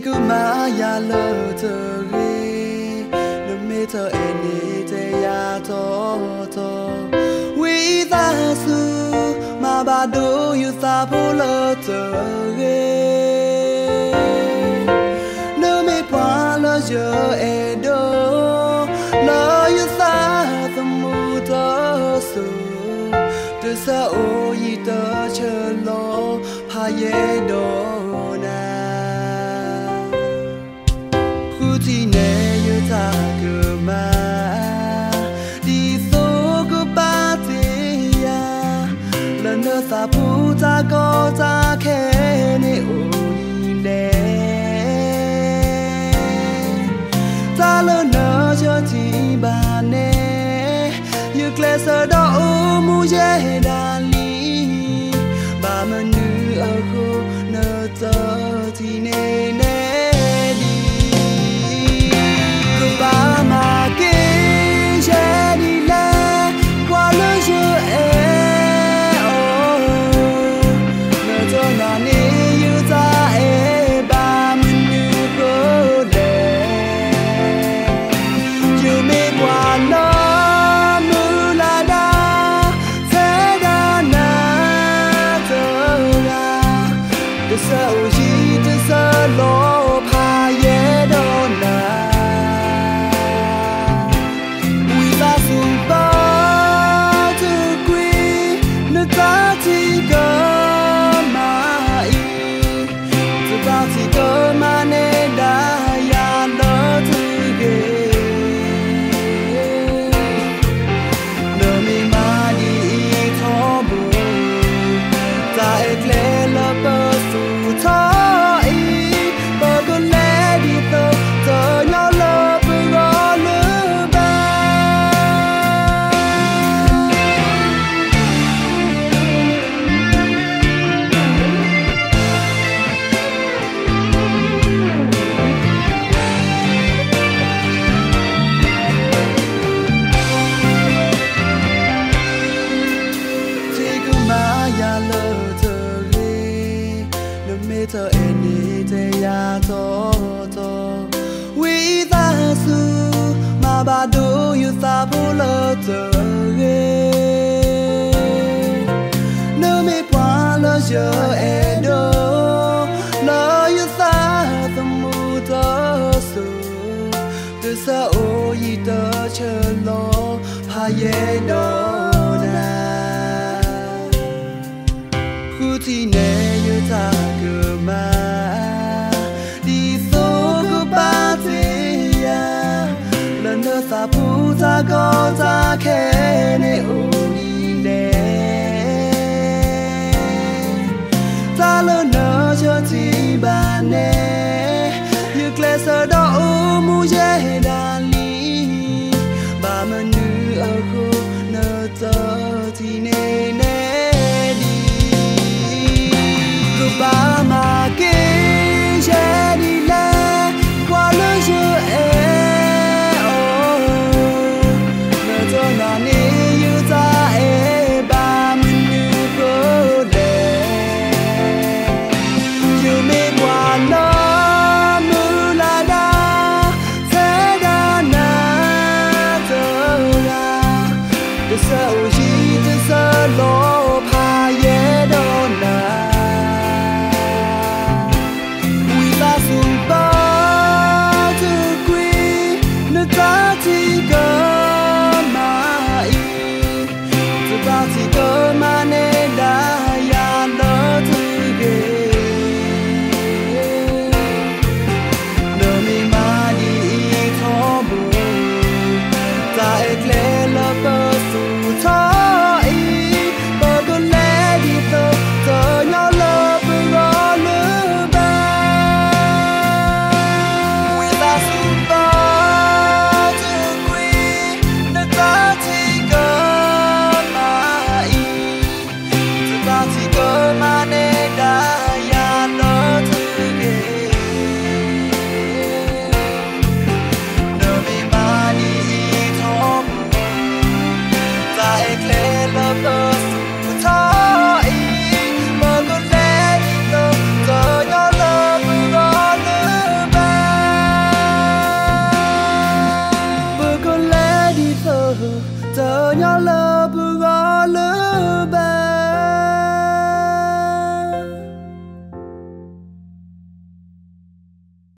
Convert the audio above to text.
cứ mà ya lỡ thơ ghê nó mê thơ em đi thế ya thô thô quý ta sư mà bà đô yêu ta bố lỡ thơ ghê nó mê quá lỡ giờ em đô lỡ yêu ta tâm mù thơ sư từ xa ô y tớ chờ lô phá yê đô thì nè như ta cơ mà đi số của ba thì lần nữa ta phụ ta có ta khe nè ôi nè ta lần nữa cho thì bà nè như kle sơ đó mu dễ đà lý bà mà nữ ở khu nợ tơ thì nè nè bà mà kia sẽ đi lẽ qua lối giữa em nợ cho ngàn đi như ta bà mình như có lẽ chiều mê qua nó mưa là đa sẽ đa nà thơ ra từ sợ gì từ sợ lỗ phá dễ đâu nà thơ em đi thế ya thô thô quý ta sư mà bà đô yêu ta bố lỡ thơ ghê nếu mê quá lỡ giờ em đô lỡ yêu ta tâm mù thơ sư từ xa ô y tớ chờ lô phá yê đô nà khu thì nè như ta cơ mà đi số của ba thì lần nữa ta phụ ta có ta khe nè ôi nè ta tờ nhỏ lơ